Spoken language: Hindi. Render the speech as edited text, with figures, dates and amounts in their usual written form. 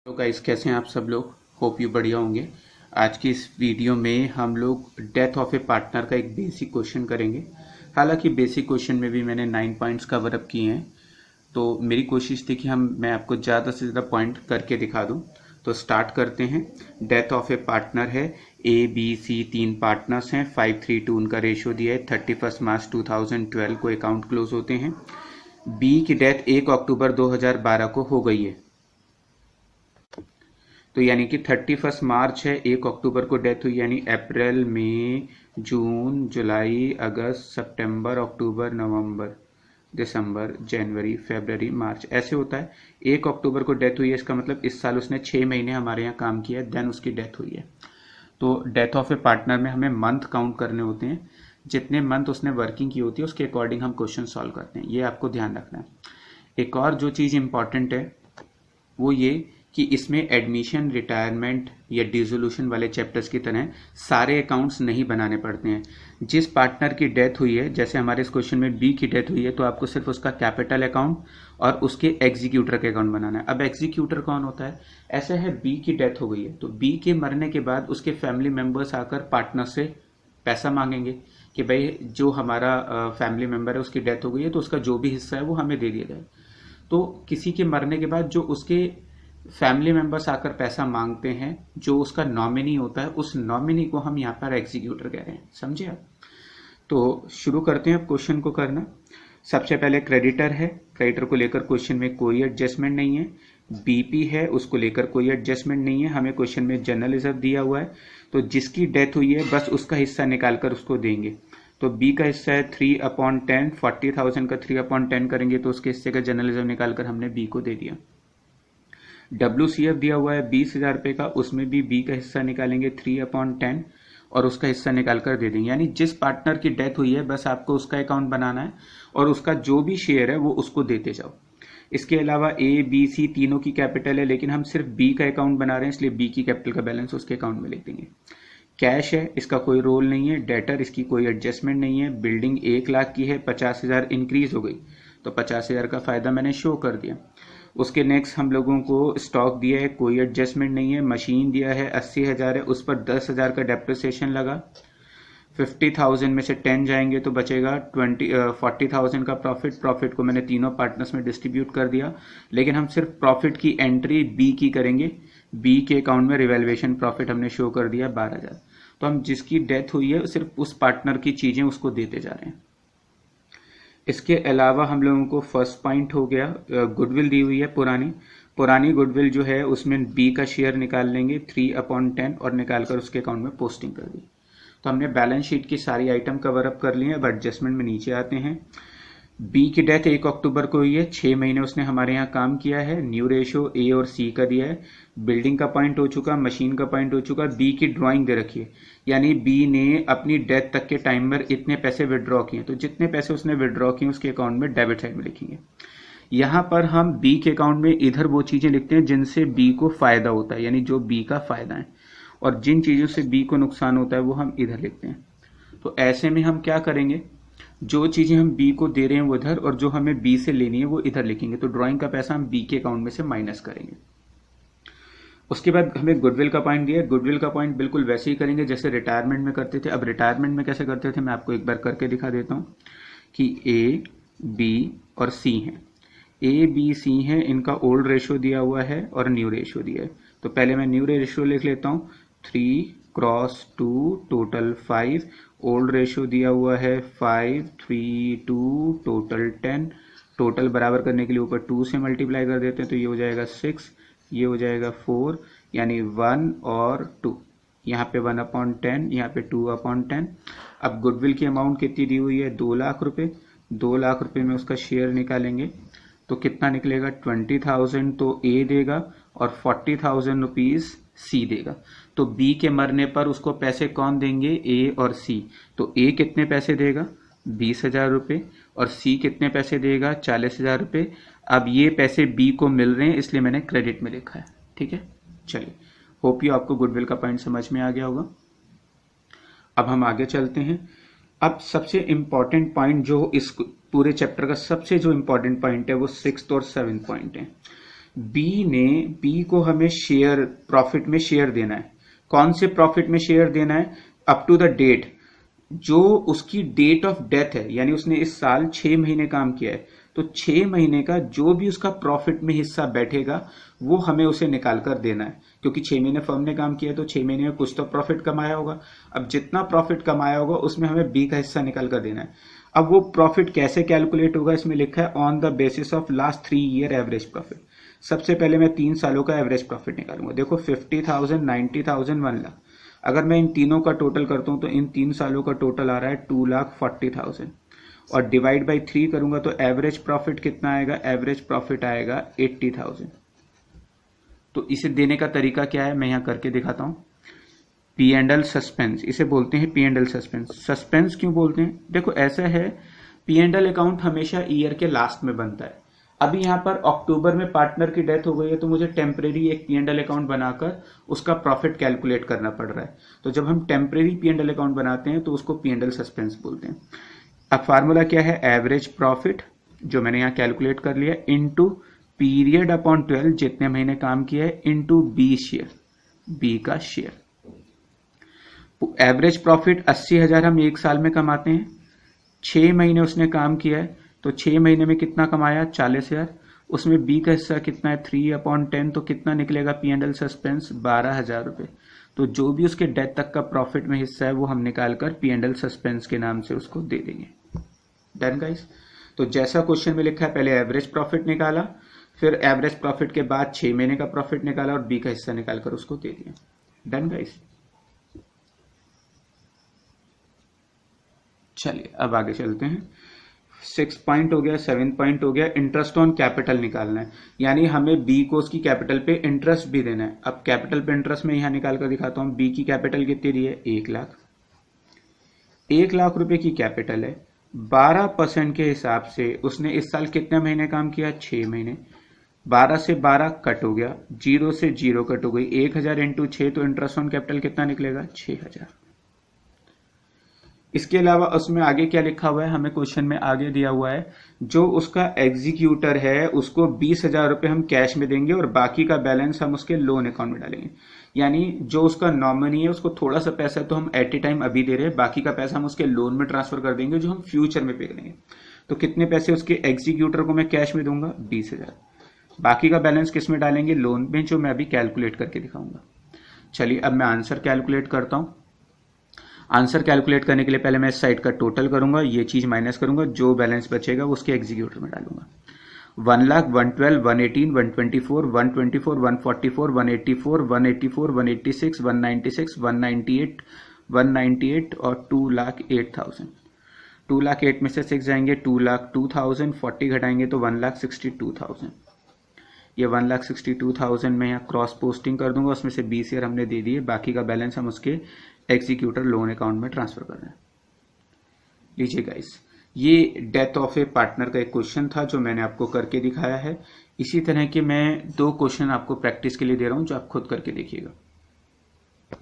तो गाइस कैसे हैं आप सब लोग। होप यू बढ़िया होंगे। आज की इस वीडियो में हम लोग डेथ ऑफ ए पार्टनर का एक बेसिक क्वेश्चन करेंगे। हालांकि बेसिक क्वेश्चन में भी मैंने 9 पॉइंट्स कवर अप किए हैं, तो मेरी कोशिश थी कि मैं आपको ज़्यादा से ज़्यादा पॉइंट करके दिखा दूं। तो स्टार्ट करते हैं। डेथ ऑफ ए पार्टनर है, ए बी सी 3 पार्टनर्स हैं, 5:3 उनका रेशियो दिया है। 31 मार्च 2012 को अकाउंट क्लोज होते हैं। बी की डेथ 1 अक्टूबर 2012 को हो गई है, तो यानी कि 31 मार्च है, 1 अक्टूबर को डेथ हुई, यानी अप्रैल मई जून जुलाई अगस्त सितंबर अक्टूबर नवंबर दिसंबर जनवरी फरवरी मार्च, ऐसे होता है। 1 अक्टूबर को डेथ हुई है, इसका मतलब इस साल उसने 6 महीने हमारे यहाँ काम किया है, देन उसकी डेथ हुई है। तो डेथ ऑफ ए पार्टनर में हमें मंथ काउंट करने होते हैं, जितने मंथ उसने वर्किंग की होती है उसके अकॉर्डिंग हम क्वेश्चन सॉल्व करते हैं, ये आपको ध्यान रखना है। एक और जो चीज़ इंपॉर्टेंट है वो ये कि इसमें एडमिशन, रिटायरमेंट या डिसोल्यूशन वाले चैप्टर्स की तरह सारे अकाउंट्स नहीं बनाने पड़ते हैं। जिस पार्टनर की डेथ हुई है, जैसे हमारे इस क्वेश्चन में बी की डेथ हुई है, तो आपको सिर्फ उसका कैपिटल अकाउंट और उसके एग्जीक्यूटर के अकाउंट बनाना है। अब एग्जीक्यूटर कौन होता है? ऐसा है, बी की डेथ हो गई है तो बी के मरने के बाद उसके फैमिली मेंबर्स आकर पार्टनर से पैसा मांगेंगे कि भाई जो हमारा फैमिली मेंबर है उसकी डेथ हो गई है तो उसका जो भी हिस्सा है वो हमें दे दिया जाए। तो किसी के मरने के बाद जो उसके फैमिली मेंबर्स आकर पैसा मांगते हैं, जो उसका नॉमिनी होता है, उस नॉमिनी को हम यहाँ पर एग्जीक्यूटर कह रहे हैं, समझे आप? तो शुरू करते हैं अब क्वेश्चन को करना। सबसे पहले क्रेडिटर है, क्रेडिटर को लेकर क्वेश्चन में कोई एडजस्टमेंट नहीं है। बीपी है, उसको लेकर कोई एडजस्टमेंट नहीं है। हमें क्वेश्चन में जनरल रिजर्व दिया हुआ है, तो जिसकी डेथ हुई है बस उसका हिस्सा निकाल कर उसको देंगे। तो बी का हिस्सा है 3/10, 40,000 का 3/10 करेंगे तो उसके हिस्से का जनरल रिजर्व निकालकर हमने बी को दे दिया। WCF दिया हुआ है 20,000 रुपये का, उसमें भी बी का हिस्सा निकालेंगे 3/10 और उसका हिस्सा निकाल कर दे देंगे। यानी जिस पार्टनर की डेथ हुई है बस आपको उसका अकाउंट बनाना है और उसका जो भी शेयर है वो उसको देते जाओ। इसके अलावा ए बी सी तीनों की कैपिटल है, लेकिन हम सिर्फ बी का अकाउंट बना रहे हैं, इसलिए बी की कैपिटल का बैलेंस उसके अकाउंट में लिख देंगे। कैश है, इसका कोई रोल नहीं है। डेटर, इसकी कोई एडजस्टमेंट नहीं है। बिल्डिंग 1 लाख की है, 50,000 इंक्रीज हो गई तो 50,000 का फायदा मैंने शो कर दिया। उसके नेक्स्ट हम लोगों को स्टॉक दिया है, कोई एडजस्टमेंट नहीं है। मशीन दिया है 80,000 है, उस पर 10,000 का डेप्रिसिएशन लगा। 50,000 में से 10 जाएंगे तो बचेगा 40,000 का प्रॉफिट को मैंने तीनों पार्टनर्स में डिस्ट्रीब्यूट कर दिया। लेकिन हम सिर्फ प्रॉफिट की एंट्री बी की करेंगे। बी के अकाउंट में रिवैल्यूएशन प्रॉफिट हमने शो कर दिया 12,000। तो हम जिसकी डेथ हुई है सिर्फ उस पार्टनर की चीजें उसको देते जा रहे हैं। इसके अलावा हम लोगों को फर्स्ट पॉइंट हो गया, गुडविल दी हुई है पुरानी गुडविल जो है उसमें बी का शेयर निकाल लेंगे 3/10 और निकालकर उसके अकाउंट में पोस्टिंग कर दी। तो हमने बैलेंस शीट की सारी आइटम कवर अप कर ली है। अब एडजस्टमेंट में नीचे आते हैं। बी की डेथ 1 अक्टूबर को हुई है, 6 महीने उसने हमारे यहाँ काम किया है। न्यू रेशो ए और सी का दिया है। बिल्डिंग का पॉइंट हो चुका, मशीन का पॉइंट हो चुका। बी की ड्राइंग दे रखी है, यानी बी ने अपनी डेथ तक के टाइम पर इतने पैसे विड्रॉ किए, तो जितने पैसे उसने विड्रॉ किए उसके अकाउंट में डेबिट साइड में लिखेंगे। यहाँ पर हम बी के अकाउंट में इधर वो चीजें लिखते हैं जिनसे बी को फायदा होता है, यानी जो बी का फायदा है, और जिन चीजों से बी को नुकसान होता है वो हम इधर लिखते हैं। तो ऐसे में हम क्या करेंगे, जो चीजें हम बी को दे रहे हैं वो इधर और जो हमें बी से लेनी है वो इधर लिखेंगे। तो ड्राइंग का पैसा हम बी के अकाउंट में से माइनस करेंगे। उसके बाद हमें गुडविल का पॉइंट दिया है। गुडविल का पॉइंट बिल्कुल वैसे ही करेंगे जैसे रिटायरमेंट में करते थे। अब रिटायरमेंट में कैसे करते थे मैं आपको एक बार करके दिखा देता हूं कि ए बी और सी हैं। ए बी सी हैं, इनका ओल्ड रेशियो दिया हुआ है और न्यू रेशियो दिया है। तो पहले मैं न्यू रेशियो लिख लेता हूँ, 3/2 टोटल 5। ओल्ड रेशियो दिया हुआ है 5/3 टोटल 10। टोटल बराबर करने के लिए ऊपर 2 से मल्टीप्लाई कर देते हैं तो ये हो जाएगा 6, ये हो जाएगा 4, यानी 1 और 2। यहाँ पे 1/10, यहाँ पे 2/10। अब गुडविल की अमाउंट कितनी दी हुई है, 2 लाख रुपए। 2 लाख रुपए में उसका शेयर निकालेंगे तो कितना निकलेगा, 20,000 तो ए देगा और 40,000 रुपीज सी देगा। तो बी के मरने पर उसको पैसे कौन देंगे, ए और सी। तो ए कितने पैसे देगा, 20,000 रुपये, और सी कितने पैसे देगा, 40,000 रुपये। अब ये पैसे बी को मिल रहे हैं इसलिए मैंने क्रेडिट में लिखा है, ठीक है। चलिए, होप यू आपको गुडविल का पॉइंट समझ में आ गया होगा। अब हम आगे चलते हैं। अब सबसे इंपॉर्टेंट पॉइंट जो इस पूरे चैप्टर का सबसे जो इंपॉर्टेंट पॉइंट है वो 6th और 7th पॉइंट है। बी को हमें शेयर प्रॉफिट में शेयर देना है। कौन से प्रॉफिट में शेयर देना है? अप टू द डेट, जो उसकी डेट ऑफ डेथ है, यानी उसने इस साल 6 महीने काम किया है, तो 6 महीने का जो भी उसका प्रॉफिट में हिस्सा बैठेगा वो हमें उसे निकाल कर देना है, क्योंकि 6 महीने फर्म ने काम किया है तो 6 महीने में कुछ तो प्रॉफिट कमाया होगा। अब जितना प्रॉफिट कमाया होगा उसमें हमें बी का हिस्सा निकाल कर देना है। अब वो प्रॉफिट कैसे कैलकुलेट होगा? इसमें लिखा है on the basis of last 3 year average profit. सबसे पहले मैं 3 सालों का एवरेज प्रॉफिट निकालूंगा। देखो 50,000, 90,000, 1 लाख। अगर मैं इन तीनों का टोटल करता हूं तो इन 3 सालों का टोटल आ रहा है 2,40,000 और डिवाइड बाई 3 करूंगा तो एवरेज प्रॉफिट कितना आएगा? एवरेज प्रॉफिट आएगा 80,000। तो इसे देने का तरीका क्या है, मैं यहां करके दिखाता हूं। पी एंड एल सस्पेंस, इसे बोलते हैं P and L suspense. Suspense क्यों बोलते हैं? देखो ऐसा है, पी एंड एल अकाउंट हमेशा ईयर के लास्ट में बनता है। अभी यहां पर अक्टूबर में पार्टनर की डेथ हो गई है तो मुझे टेम्परेरी एक पी एंड एल अकाउंट बनाकर उसका प्रॉफिट कैलकुलेट करना पड़ रहा है। तो जब हम temporary P and L account बनाते हैं तो उसको पी एंड एल सस्पेंस बोलते हैं। अब फार्मूला क्या है? एवरेज प्रॉफिट, जो मैंने यहां कैलकुलेट कर लिया, इनटू पीरियड अपॉन 12, जितने महीने काम किया है, इनटू बी शेयर, बी का शेयर। एवरेज प्रॉफिट 80,000 हम एक साल में कमाते हैं। 6 महीने उसने काम किया है तो 6 महीने में कितना कमाया? 40,000। उसमें बी का हिस्सा कितना है? 3/10, तो कितना निकलेगा पी एंड एल सस्पेंस? 12,000 रुपए। तो जो भी उसके डेथ तक का प्रॉफिट में हिस्सा है वो हम निकाल कर पी एंड एल सस्पेंस के नाम से उसको दे देंगे। Done guys? तो जैसा क्वेश्चन में लिखा है, पहले एवरेज प्रॉफिट निकाला, फिर एवरेज प्रॉफिट के बाद 6 महीने का प्रॉफिट निकाला और बी का हिस्सा निकालकर उसको दे दिया। Done guys? चलिए अब आगे चलते हैं। 6 पॉइंट हो गया, 7 पॉइंट हो गया, इंटरेस्ट ऑन कैपिटल निकालना है, यानी हमें बी को उसकी कैपिटल पे इंटरेस्ट भी देना है। अब कैपिटल पे इंटरेस्ट में यहां निकाल कर दिखाता हूं। बी की कैपिटल कितनी दी है? 1 लाख। 1 लाख रुपए की कैपिटल है। 12% के हिसाब से उसने इस साल कितने महीने काम किया? 6 महीने। 12 से 12 कट हो गया, 0 से 0 कट हो गई, 1,000 इंटू 6, तो इंटरेस्ट ऑन कैपिटल कितना निकलेगा? 6,000। इसके अलावा उसमें आगे क्या लिखा हुआ है? हमें क्वेश्चन में आगे दिया हुआ है, जो उसका एग्जीक्यूटर है उसको 20,000 रुपए हम कैश में देंगे और बाकी का बैलेंस हम उसके लोन अकाउंट में डालेंगे। यानी जो उसका नॉमिनी है उसको थोड़ा सा पैसा तो हम एट ए टाइम अभी दे रहे हैं, बाकी का पैसा हम उसके लोन में ट्रांसफर कर देंगे जो हम फ्यूचर में पे करेंगे। तो कितने पैसे उसके एग्जीक्यूटर को मैं कैश में दूंगा? 20,000। बाकी का बैलेंस किस में डालेंगे? लोन में, जो मैं अभी कैलकुलेट करके दिखाऊंगा। चलिए अब मैं आंसर कैलकुलेट करता हूं। आंसर कैलकुलेट करने के लिए पहले मैं इस साइड का टोटल करूंगा, ये चीज माइनस करूंगा, जो बैलेंस बचेगा वो उसके एग्जीक्यूटर में डालूंगा। 1 लाख, 112, 118, 124, 124, 144, 184, 184, 186, 196, 198, 198 और 2,08,000। 2,08,000 में से 6 जाएंगे 2,02,000, 40 घटाएंगे तो 1,62,000। ये 1,62,000 में यहाँ क्रॉस पोस्टिंग कर दूंगा, उसमें से 20 शेयर हमने दे दिए, बाकी का बैलेंस हम उसके एग्जीक्यूटर लोन अकाउंट में ट्रांसफर कर रहे हैं। लीजिए गाइस, ये डेथ ऑफ ए पार्टनर का एक क्वेश्चन था जो मैंने आपको करके दिखाया है। इसी तरह के मैं 2 क्वेश्चन आपको प्रैक्टिस के लिए दे रहा हूं जो आप खुद करके देखिएगा।